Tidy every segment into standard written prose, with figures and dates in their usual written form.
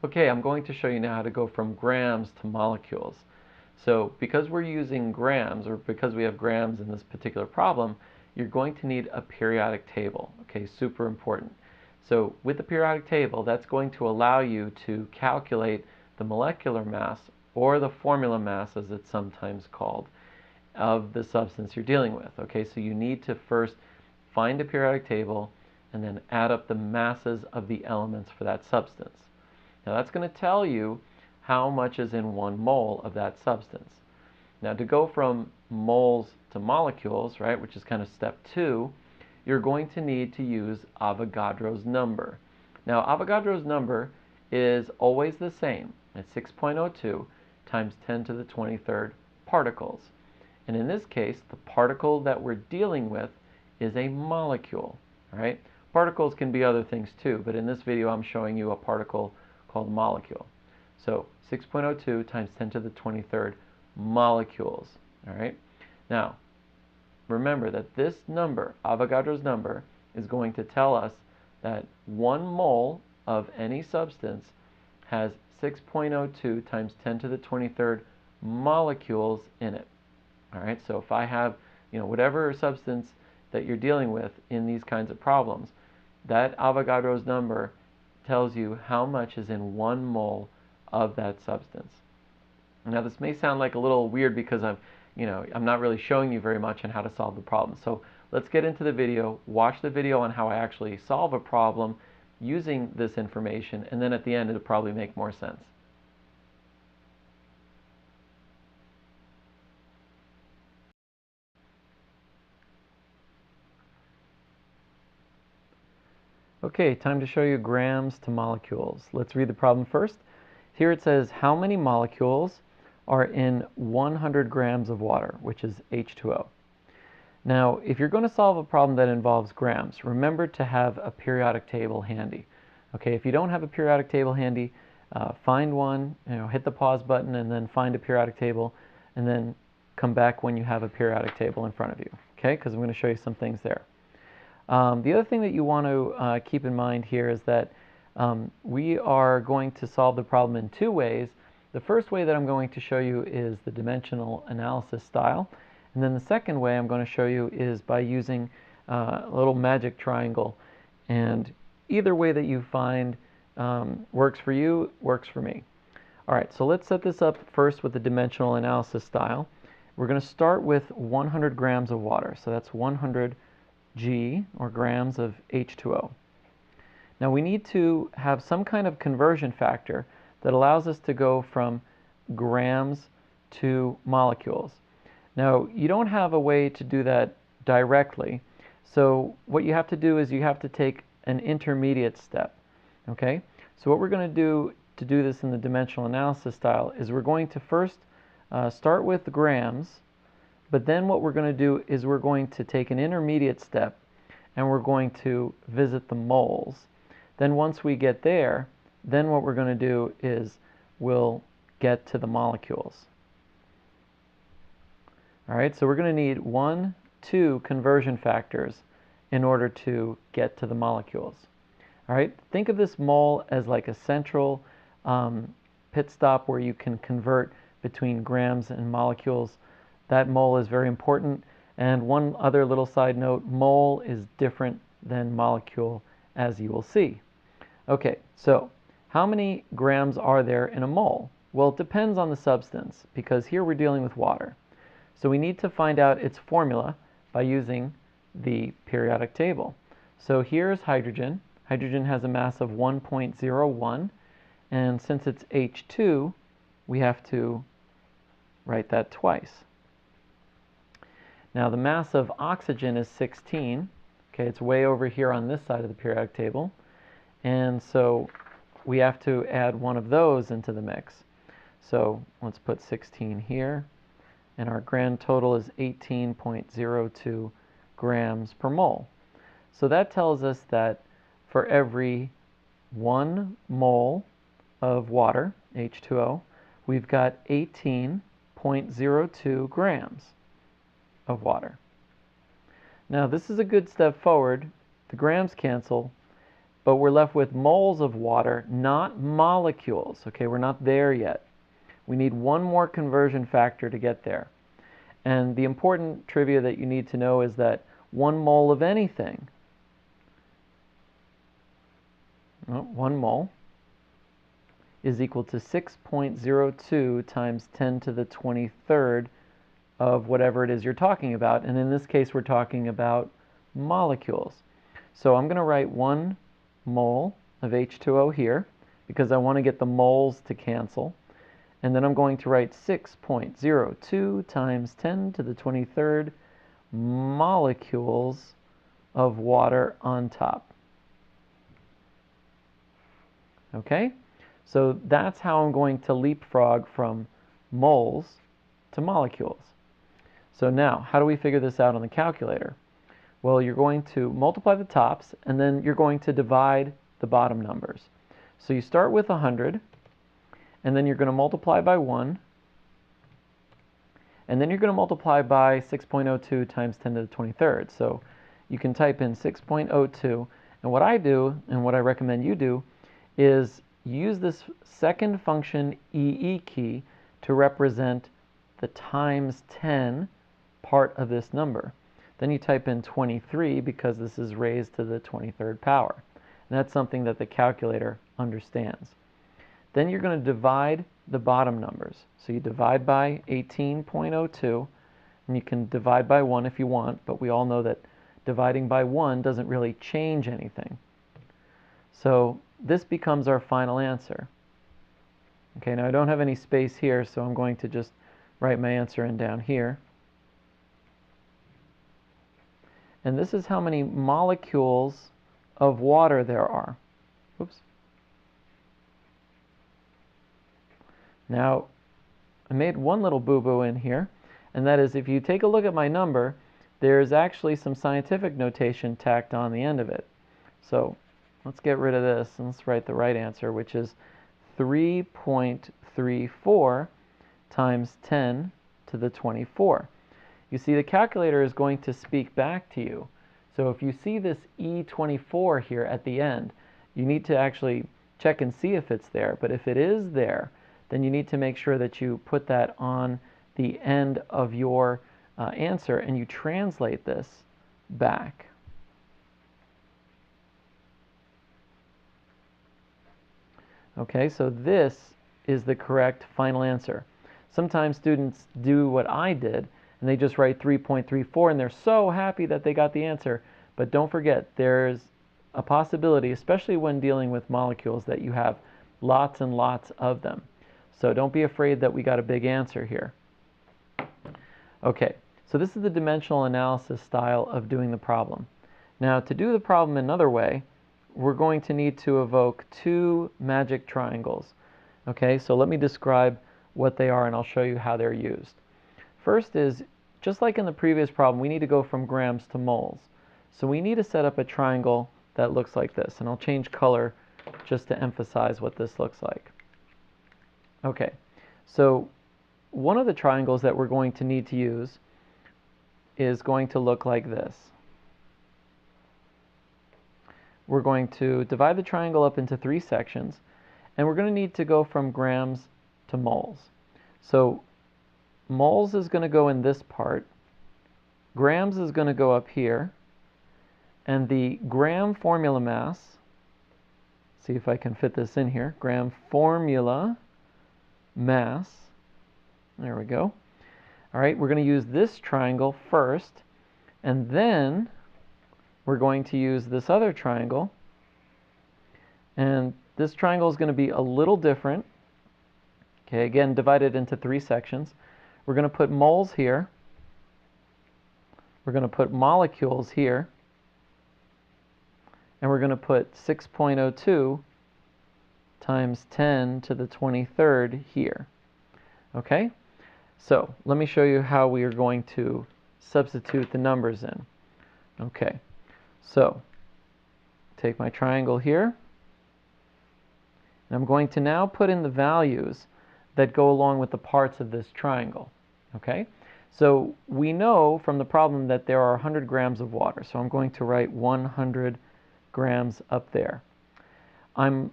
Okay, I'm going to show you now how to go from grams to molecules. So because we're using grams, or because we have grams in this particular problem, you're going to need a periodic table. Okay, super important. So with the periodic table, that's going to allow you to calculate the molecular mass, or the formula mass as it's sometimes called, of the substance you're dealing with. Okay, so you need to first find a periodic table and then add up the masses of the elements for that substance. Now that's going to tell you how much is in 1 mole of that substance. Now to go from moles to molecules, right, which is kind of step 2, you're going to need to use Avogadro's number. Now Avogadro's number is always the same. It's 6.02 times 10 to the 23rd particles. And in this case, the particle that we're dealing with is a molecule. All right? Particles can be other things too, but in this video I'm showing you a particle called molecule. So 6.02 times 10 to the 23rd molecules. All right? Now, remember that this number, Avogadro's number, is going to tell us that 1 mole of any substance has 6.02 times 10 to the 23rd molecules in it. All right? So if I have, whatever substance that you're dealing with in these kinds of problems, that Avogadro's number tells you how much is in 1 mole of that substance. Now this may sound like a little weird because I'm not really showing you very much on how to solve the problem. So let's get into the video, watch the video on how I actually solve a problem using this information, and then at the end it'll probably make more sense. Okay, time to show you grams to molecules. Let's read the problem first. Here it says how many molecules are in 100 grams of water, which is H2O. Now, if you're going to solve a problem that involves grams, remember to have a periodic table handy. Okay, if you don't have a periodic table handy, find one, hit the pause button and then find a periodic table, and then come back when you have a periodic table in front of you. Okay, because I'm going to show you some things there. The other thing that you want to keep in mind here is that we are going to solve the problem in 2 ways. The first way that I'm going to show you is the dimensional analysis style. And then the second way I'm going to show you is by using a little magic triangle. And either way that you find works for you, works for me. All right, so let's set this up first with the dimensional analysis style. We're going to start with 100 grams of water. So that's 100 G, or grams, of H2O. Now we need to have some kind of conversion factor that allows us to go from grams to molecules. Now you don't have a way to do that directly, so what you have to do is you have to take an intermediate step. Okay? So what we're going to do this in the dimensional analysis style is we're going to first start with grams. But then what we're going to do is we're going to take an intermediate step and we're going to visit the moles. Then once we get there, then what we're going to do is we'll get to the molecules. All right, so we're going to need 1, 2 conversion factors in order to get to the molecules. All right, think of this mole as like a central pit stop where you can convert between grams and molecules. That mole is very important. And one other little side note, mole is different than molecule, as you will see. Okay, so how many grams are there in a mole? Well, it depends on the substance, because here we're dealing with water. So we need to find out its formula by using the periodic table. So here's hydrogen. Hydrogen has a mass of 1.01, and since it's H2, we have to write that twice. Now the mass of oxygen is 16. Okay, it's way over here on this side of the periodic table. And so we have to add one of those into the mix. So let's put 16 here. And our grand total is 18.02 grams per mole. So that tells us that for every 1 mole of water, H2O, we've got 18.02 grams of water. Now this is a good step forward. The grams cancel, but we're left with moles of water, not molecules. Okay, we're not there yet. We need one more conversion factor to get there. And the important trivia that you need to know is that 1 mole of anything, 1 mole, is equal to 6.02 times 10 to the 23rd of whatever it is you're talking about. And in this case, we're talking about molecules. So I'm going to write 1 mole of H2O here because I want to get the moles to cancel. And then I'm going to write 6.02 times 10 to the 23rd molecules of water on top. Okay? So that's how I'm going to leapfrog from moles to molecules. So now, how do we figure this out on the calculator? Well, you're going to multiply the tops, and then you're going to divide the bottom numbers. So you start with 100, and then you're going to multiply by 1, and then you're going to multiply by 6.02 times 10 to the 23rd. So you can type in 6.02, and what I do, and what I recommend you do, is use this second function EE key to represent the times 10 part of this number. Then you type in 23 because this is raised to the 23rd power. And that's something that the calculator understands. Then you're going to divide the bottom numbers. So you divide by 18.02, and you can divide by 1 if you want, but we all know that dividing by 1 doesn't really change anything. So this becomes our final answer. Okay, now I don't have any space here, so I'm going to just write my answer in down here. And this is how many molecules of water there are. Oops. Now, I made one little boo-boo in here, and that is if you take a look at my number, there's actually some scientific notation tacked on the end of it. So let's get rid of this and let's write the right answer, which is 3.34 times 10 to the 24. You see, the calculator is going to speak back to you. So if you see this E24 here at the end, you need to actually check and see if it's there. But if it is there, then you need to make sure that you put that on the end of your answer and you translate this back. Okay, so this is the correct final answer. Sometimes students do what I did, and they just write 3.34, and they're so happy that they got the answer. But don't forget, there's a possibility, especially when dealing with molecules, that you have lots and lots of them. So don't be afraid that we got a big answer here. Okay, so this is the dimensional analysis style of doing the problem. Now, to do the problem another way, we're going to need to evoke 2 magic triangles. Okay, so let me describe what they are, and I'll show you how they're used. First is, just like in the previous problem, we need to go from grams to moles. So we need to set up a triangle that looks like this, and I'll change color just to emphasize what this looks like. Okay, so one of the triangles that we're going to need to use is going to look like this. We're going to divide the triangle up into 3 sections, and we're going to need to go from grams to moles. So moles is going to go in this part, grams is going to go up here, and the gram formula mass, see if I can fit this in here, gram formula mass, there we go. All right, we're going to use this triangle first, and then we're going to use this other triangle, and this triangle is going to be a little different. Okay, again, divided into 3 sections. We're going to put moles here. We're going to put molecules here. And we're going to put 6.02 times 10 to the 23rd here. Okay? So, let me show you how we are going to substitute the numbers in. Okay, so take my triangle here, and I'm going to now put in the values that go along with the parts of this triangle. Okay, so we know from the problem that there are 100 grams of water, so I'm going to write 100 grams up there. I'm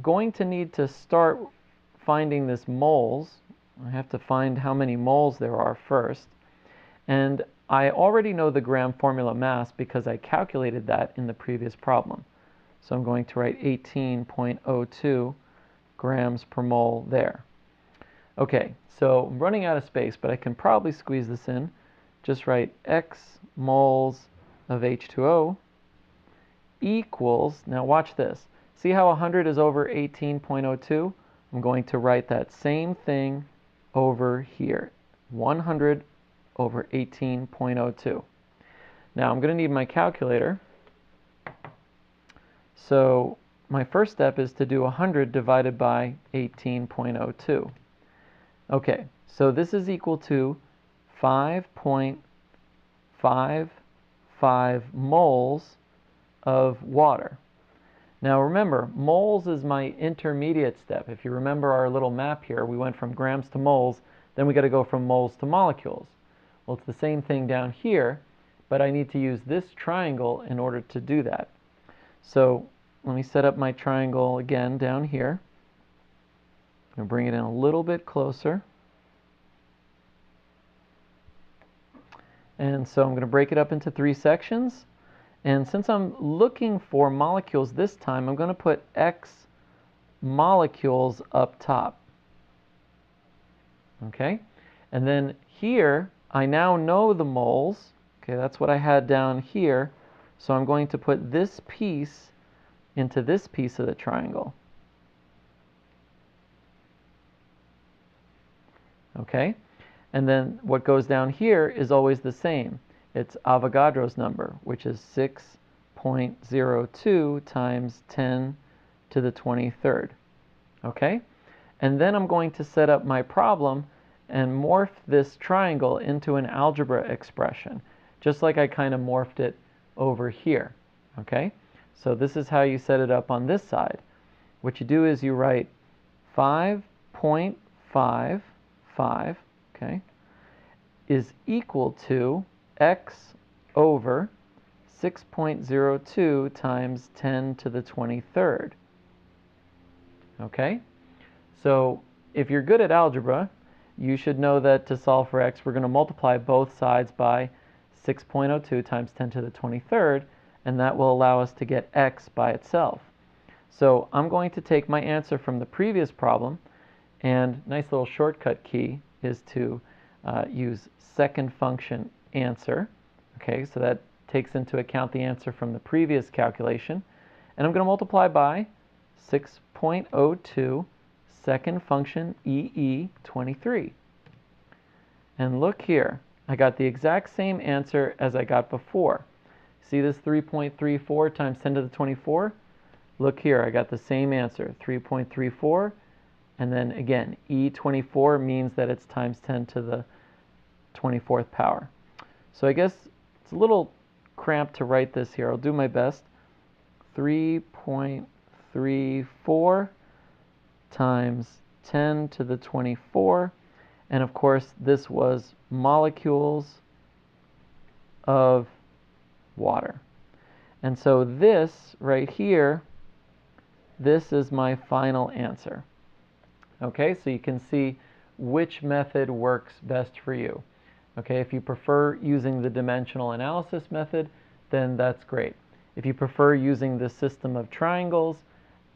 going to need to start finding this moles. I have to find how many moles there are first. And I already know the gram formula mass because I calculated that in the previous problem. So I'm going to write 18.02 grams per mole there. Okay, so I'm running out of space, but I can probably squeeze this in. Just write X moles of H2O equals, now watch this. See how 100 is over 18.02? I'm going to write that same thing over here. 100 over 18.02. Now I'm going to need my calculator. So my first step is to do 100 divided by 18.02. Okay, so this is equal to 5.55 moles of water. Now remember, moles is my intermediate step. If you remember our little map here, we went from grams to moles, then we got to go from moles to molecules. Well, it's the same thing down here, but I need to use this triangle in order to do that. So let me set up my triangle again down here. I'm going to bring it in a little bit closer. And so I'm going to break it up into 3 sections. And since I'm looking for molecules this time, I'm going to put X molecules up top. Okay? And then here, I now know the moles. Okay, that's what I had down here. So I'm going to put this piece into this piece of the triangle. Okay? And then what goes down here is always the same. It's Avogadro's number, which is 6.02 times 10 to the 23rd. Okay? And then I'm going to set up my problem and morph this triangle into an algebra expression, just like I kind of morphed it over here. Okay? So this is how you set it up on this side. What you do is you write 5.55, okay, is equal to X over 6.02 times 10 to the 23rd. Okay? So if you're good at algebra, you should know that to solve for x, we're going to multiply both sides by 6.02 times 10 to the 23rd, and that will allow us to get x by itself. So I'm going to take my answer from the previous problem, and nice little shortcut key is to use second function answer. Okay, so that takes into account the answer from the previous calculation. And I'm going to multiply by 6.02 second function EE23. And look here, I got the exact same answer as I got before. See this 3.34 times 10 to the 24? Look here, I got the same answer, 3.34. And then again, E24 means that it's times 10 to the 24th power. So I guess it's a little cramped to write this here. I'll do my best. 3.34 times 10 to the 24. And of course, this was molecules of water. And so this right here, this is my final answer. Okay, so you can see which method works best for you. Okay, if you prefer using the dimensional analysis method, then that's great. If you prefer using the system of triangles,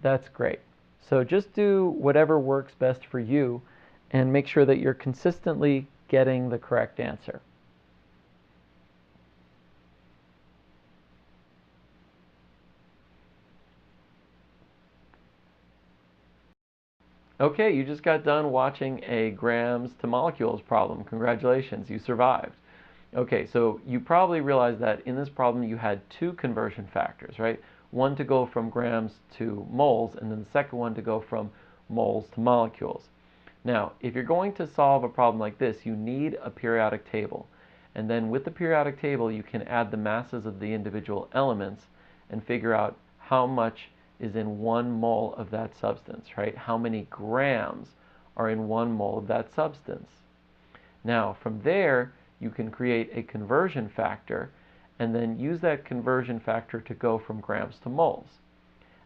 that's great. So just do whatever works best for you and make sure that you're consistently getting the correct answer. Okay, you just got done watching a grams to molecules problem. Congratulations, you survived. Okay, so you probably realized that in this problem you had 2 conversion factors, right? One to go from grams to moles, and then the second one to go from moles to molecules. Now, if you're going to solve a problem like this, you need a periodic table. And then with the periodic table, you can add the masses of the individual elements and figure out how much is in 1 mole of that substance, right? How many grams are in 1 mole of that substance? Now, from there, you can create a conversion factor and then use that conversion factor to go from grams to moles.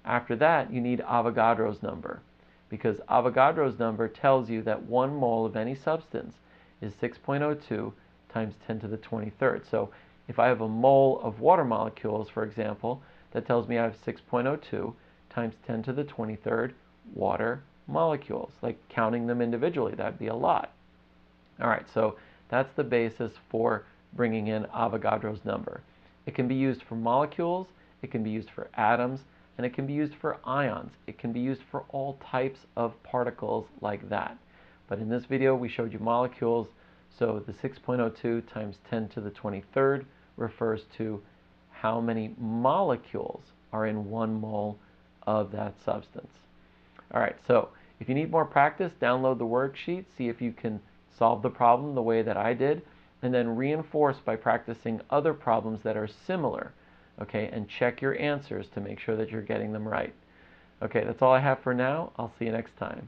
After that, you need Avogadro's number, because Avogadro's number tells you that 1 mole of any substance is 6.02 times 10 to the 23rd. So if I have a mole of water molecules, for example, that tells me I have 6.02 times 10 to the 23rd water molecules. Like counting them individually, that'd be a lot. All right, so that's the basis for bringing in Avogadro's number. It can be used for molecules, it can be used for atoms, and it can be used for ions. It can be used for all types of particles like that. But in this video, we showed you molecules, so the 6.02 times 10 to the 23rd refers to how many molecules are in 1 mole of that substance. All right, so if you need more practice, download the worksheet, see if you can solve the problem the way that I did, and then reinforce by practicing other problems that are similar, okay, and check your answers to make sure that you're getting them right. Okay, that's all I have for now. I'll see you next time.